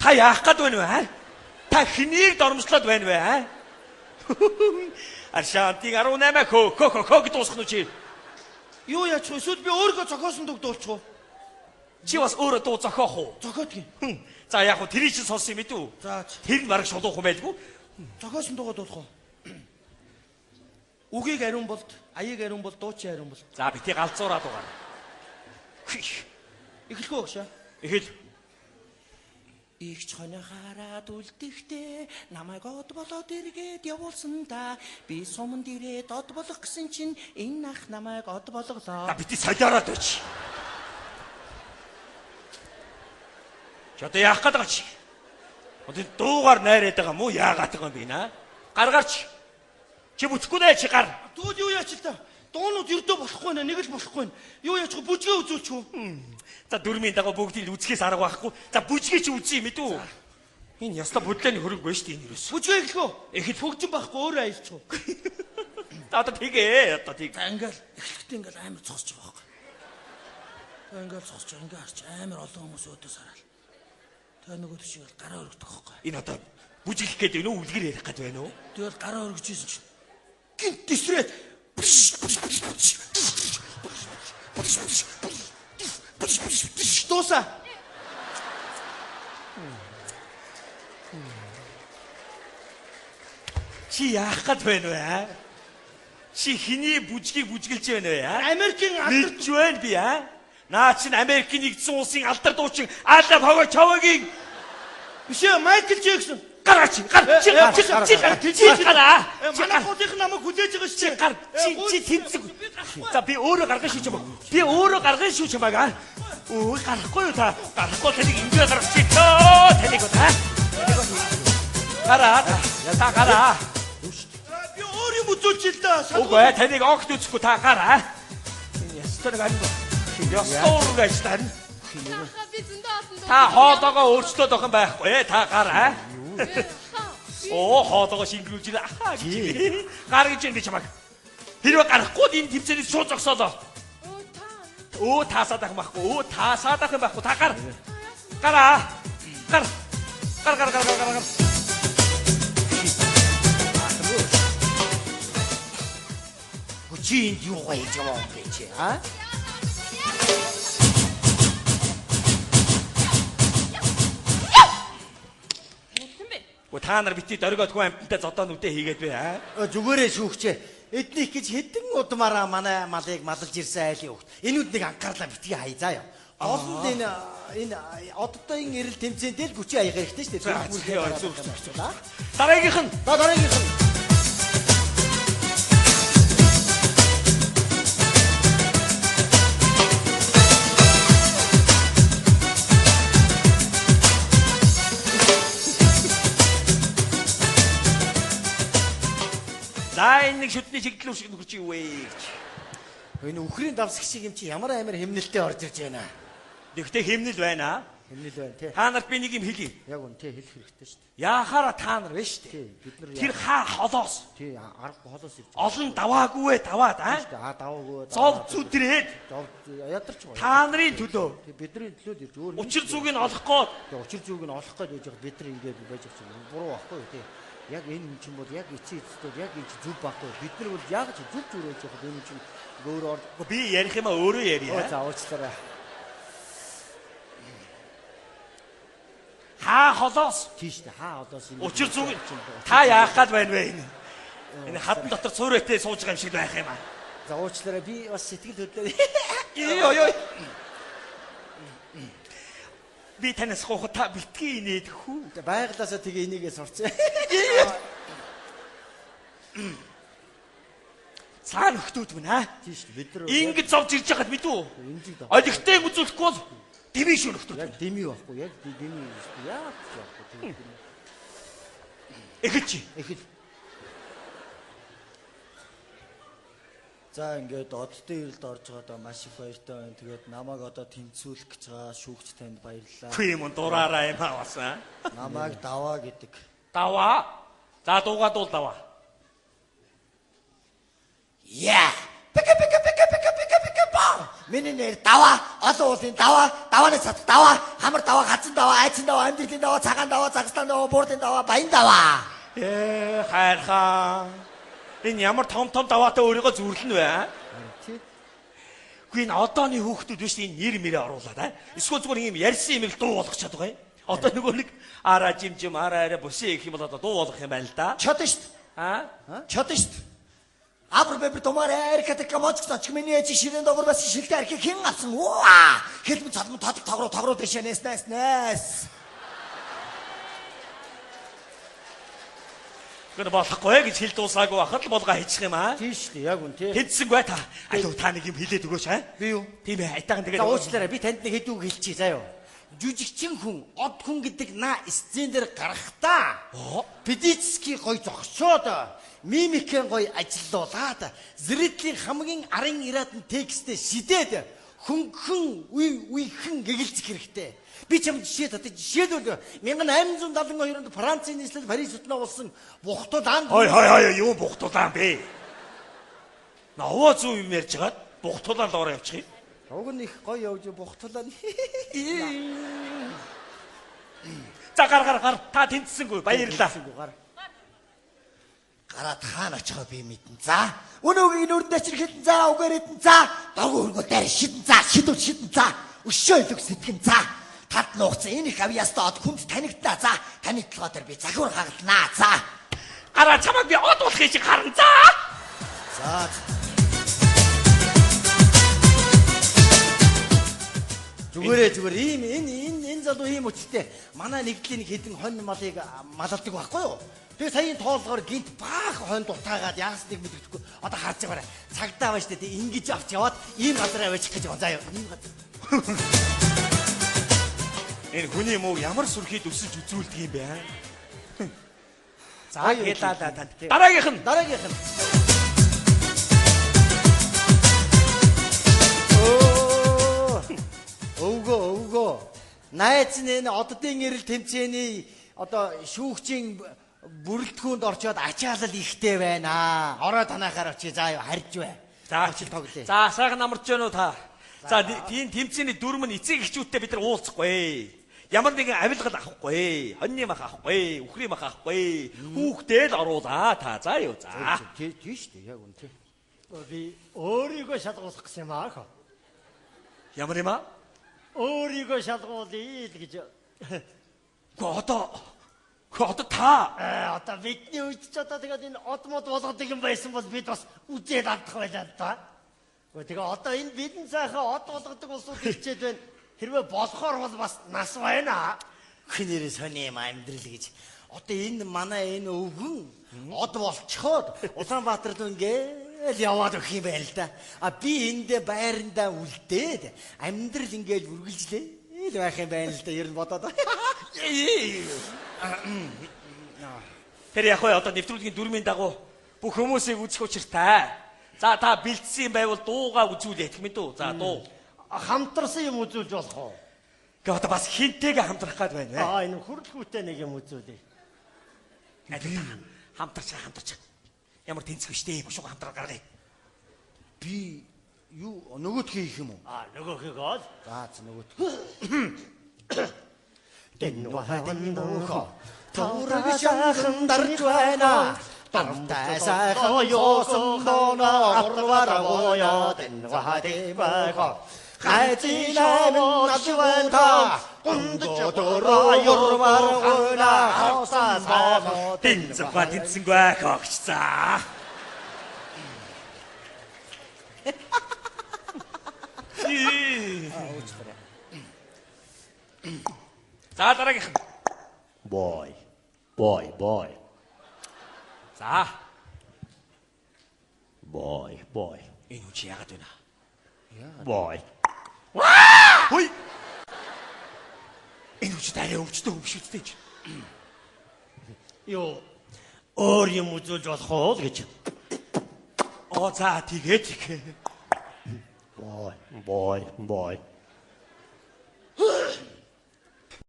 Та яах гээд байна вэ? Та хэнийг дормжлоод байна вэ? Аршаантыг 18 хөө дуусах нь чи. Юу яач вэ? Эсвэл би өөргөө зохиосон дуу дуулчих уу? Чи бас өөрөө дуу зохиох уу? Зохиодгийн. За яг хөө тэрийг чинь сонсон юм ээ. За тэр нь бараг шулуухан байлгүй. зохиосон дуугаа дуулах уу? Үгийг ариун болд, аяыг ариун болд, дуучин ариун болд. За бити галзуураад угаар. Эхлэх үү гшаа? Эхэл. Игч хоно хараад үлдэхтэй намайг од болоод эргээд явуулсан та би суманд ирээд од болох гэсэн чинь энэ ах намайг од болголоо. За бити солиороод байж. Чи одоо яах гээд байгаа чи? Одоо дуугаар найраад байгаа мó яагаад байгаа юм бэ наа? Гаргаарч. Чи бүтэхгүй нэ чи гар. Тэгвэл юу яач л та? Дуунууд ердөө болохгүй нэ, нэг л болохгүй нэ. Юу яач вэ? Бүжгээ үзүүлчих үү? За дөрмийн дагуу бүгдийг үзэхээс арга байхгүй. За бүжгээ чи үзье юм дүү. Энэ ястаа бодлооны хөрөнгө байна шүү дээ энэ юус. Бүжгээ эхлэх үү? Эхэл хөгжин байхгүй өөрөө аялчих уу? За одоо тгээ одоо тийг. За ингээл эхлэхдээ ингээл амар цогсож байгаа байхгүй. За ингээл цогсож ингээл харч амар олон хүмүүс өөдөөс хараад. Тэгээ нөгөө төшиг гараа өргөдөг байхгүй. Энэ одоо бүжиглэх гээд байна уу? Үлгэр ярих гээд байна уу? Тэгэл гараа өргөж ийсэн чинь гинт тисрээд Дууса. Чи яах гээд байна вэ? Чи хэний бүжгийг бүжгэлж байна вэ? Америкийн алдар мэдж байна би аа. Наа чин Америкийн нэгдсэн улсын алдар дуучин Ада Пого Чавагийн биш ээ Майкл Джексон. Гараач гар чи гараа. Манай хотынх намайг хүлээж байгаа шүү. Гар чи тэмцэг. За би өөрөө гаргаж шүүж юм. Би өөрөө гаргаж шүүж юм аа. Өө гарахгүй юу та? Гарахгүй таныг ингээ гаргаж чи тоо таныг та. Гараа. Та гараа. Би өөр юм үзүүлж л да. Үгүй таныг огт үзэхгүй та гараа. Энэ ястаг ань. Ястаг гэж тань. Та хоолоогоо өөрчлөөд авах юм байхгүй ээ. Та гараа. Оо хоолоогоо шингэрүүлж ирээ. Ахаа гэж. Гар гэж энэ чамаг. Хэрвээ гарахгүй энэ тэмцээний шууд зогсоолоо. Оо таасаад ах байхгүй. Оо таасаад ах юм байхгүй. Та гар. Гараа. Гар. Гар. Гүчинд юу гэж яваа юм бэ чи? Аа? Та нар бити дөргөөд хүн амттай зодоо нүдэ хийгээд бай аа. Зүгээрээ шүүгчээ. Эднийх гэж хэдэн удмаараа манай малыг малж ирсэн айлын хөвгт. Энэ үднийг анхаарлаа битгий хай заа ёо. Олонд энэ оддогийн эрэл тэмцээндээ л гүчи аяга хэрэгтэй шүү дээ. Дараагийнх нь. За энэ нэг шүтний чиглэл шиг нөхөрч юу вэ гэж. Энэ үхрийн давсаг шиг юм чи ямар амар хэмнэлтэд орж ирж байна. Тэгтээ хэмнэл байна. Хэмнэл байна тий. Та нарт би нэг юм хэлье. Яг үн тий хэлэх хэрэгтэй шүү дээ. Яахаараа та нар вэ шүү дээ. Бид нар тэр хаа холоос. Тий аргагүй холоос ирж. Олон даваагүй даваад аа. Даваагүй. Зов зүдрээд. Ядарч байгаа. Та нарын төлөө. Бидний төлөөд ирж өөр. Учир зүгийг нь олох гээд. Учир зүгийг нь олох гээд байж байгаа бид нар ингэж байж байгаа. Буруу байхгүй тий. Яг энэ юм чинь бол яг эцсийн эцэстүүд яг энэ зүв баггүй. Бид нар бол яг ч зүв зүрээж байгаа энэ чинь өөр би ярих юм аа өөрөө ярья. За уучлаарай. Хаа холоос. Тийш дээ хаа холоос энэ. Учир зүг та яах гээд байна вэ энэ? Энэ хатан дотор цуурайтай сууж байгаа юм шиг байх юм аа. За уучлаарай би бас сэтгэл хөдлөө. Йоо. Би танаас гоохо та битгий инээд хүү. Байглаасаа тэгээ энийгээ сурцсан. Цаа нөхдүүд мөн аа. Тийш бид нар ингэж зовж ирж байгаад мэдүү. Олигтэй үзүүлэхгүй бол дэмий шүү нөхдүүд. Яг дэмий байхгүй. Яг дэмий шүү. Яг ч. Эхэл. За ингээд оддын ирэлд орж байгаадаа маш их баяртай байна. Тэгээд намайг одоо тэнцүүлэх гэж байгаа шүүгч танд баярлалаа. Хүй юм дураараа юм авасан. Намайг даваа гэдэг. Даваа. За дуугаа дуул даваа. Яа. Пика ба. Миний нэр даваа, олон уулын даваа, давааны цад даваа, хамар даваа, хацсан даваа, айцсан даваа, амьдралын даваа, цагаан даваа, загслан даваа, буурдын даваа, баян даваа. Хайрхаа. Энэ ямар том даваатай өөрийгөө зүрлэн вэ? Үгүй энэ одооны хүүхдүүд биш энэ нэр мэрээ оруулаад аа. Эсвэл зүгээр юм ярьсан юм л дуу болгох чадгаа юм. Одоо нөгөө нэг араа жимжим араа бусын их юм бол одоо дуу болгох юм байна л да. Чадна шүү дээ. Чадна шүү дээ. Абр бэбэр томаар эркэт камоч тач миний ээж ширэн догор бас шилтэй архи хэн алсан. Уа! Хэлбэн цадмын тогроо дэшээ нэс. Гэнэ болохгүй гэж хэл дуусаагүй байхад л болгоо хийчих юм аа. Тийм шүү дээ, яг үн тий. Хэдсэнгүй та. Алуу та нэг юм хэлээд өгөөч аа. Би юу? Тийм ээ, айтаахан тэгээд. За уучлаарай, би танд нэг хэд үг хэлчихье заяа. Жүжигчин хүн, од хүн гэдэг наа сцен дээр гарахдаа Педицкий гой зогсоод мимикэн гой ажиллуулаад зрителийн хамгийн арын иратан текстээ шидээд хөнгөн үехэн гэгэлцэх хэрэгтэй. Би чамд жишээлбэл 1872 онд Францын нийслэл Парис хотноо болсон Бухтулаанд Хой юу Бухтулаан бэ? Наваа зүү юм ярьж хагаад Бухтулаанд ороо явчих юм. Уг нь их гоё явж Бухтулаан. За гар та тэнцсэнгүй баярлалаа. Гараад хаана очихоо би мэдэн. За өнөөгийн нүрдээ чинь хитэн за угаар хитэн за доргоо өргөө дээр шидэн за шидэн за өшөө илэг сэтгэн за тад нуугцсан энэ их авьяастаа од хүнд танигдлаа за таны толгой дээр би захиур хагалнаа за гараа чамайг би од болохыг шиг харна за. Зүгээр ийм энэ залуу ийм өчтэй манай нэгдлийн нэг хэдэн хонь малыг малалдаг байхгүй юу? Тэгээ саяын тоолгоор гинт баах хонь дутаагаад яасныг мэдрэхгүй. Одоо харж байгаарай. Цагдаа байж тээ ингэж авч яваад ийм газар аваачих гэж байна. Заа ийм газар. Энэ хүний муу ямар сүрхийд өсөж үзүүлдэг юм бэ аа? За гэлаа танд. Дараагийнх нь. Өвгөө. Найз нь энэ оддын эрэл тэмцээний одоо шүүгчийн бүрэлдэхүүнд орчоод ачаалал ихтэй байна. Ороо танахаар очие заа юу харж бай. За чи тоглоё. За сайхан амарч байна уу та? За тийм тэмцээний дүрм нь эцэг эхчүүдтэй бид нар уулзахгүй. Ямар нэгэн авилгал авахгүй, хоньны мах авахгүй, үхрийн мах авахгүй. Хүүхдээ л оруулаа та. За юу за. Тийм шүү дээ яг үнэ. Би өөрийгөө шалгуулах гэсэн юм аа. Ямар юм аа? Өөрийгөө шалгуулъя л гэж. Одоо та одоо бидний үед ч одоо тэгээд энэ од мод болгодог юм байсан бол бид бас үзээд авдах байлаа л да. Тэгээ одоо энэ бидэн сайхан од болгодог улсууд хичээд байна. Хэрвээ болохоор бол бас нас байна. Хинэрээ сони юм амьдрал гэж. Одоо энэ манай энэ өвгөн од болцоход Улаанбаатар руу ингээл яваад өгөх юм байна л да. Би эндээ байрандаа үлдээд амьдрал ингээл үргэлжлээ л байх юм байна л да. Ер нь бодоод. Тэр яг одоо нэвтрүүлгийн дүрмийн дагуу бүх хүмүүсийг үзэх учиртай. За та бэлдсэн юм байвал дуугаа үзүүлээ гэх мэт үү? За дуу. Хамтарсан юм үзүүлж болох уу? Гэхдээ одоо бас хинтэйгээ хамтрах гээд байна. Энэ хүрэлгүүтэй нэг юм үзүүлээ. Хамтарч. Ямар тэнцэх штэ бошоо хамтраад гаргая. Би юу нөгөөдхий хийх юм уу? Нөгөөхийг ол. За нөгөөд. Тэнвэхо Торог шанхан дарж байна. Тамтай сайхан ёосон доноо орварагоё тэнвэхо хайцилаймын ашвэнта ундчотора ёрварагоёна хасаа тэнцэнгүй хогч за. За дараагийнх. Boy. За. Boy. Энэ үчи яагаад вэ? Boy. Хөөе. Энэ үчи дараа өвчтөө өвшөдтэй ч. Юу өөр юм үзүүлж болох уу гэж. За тэгээд. Boy.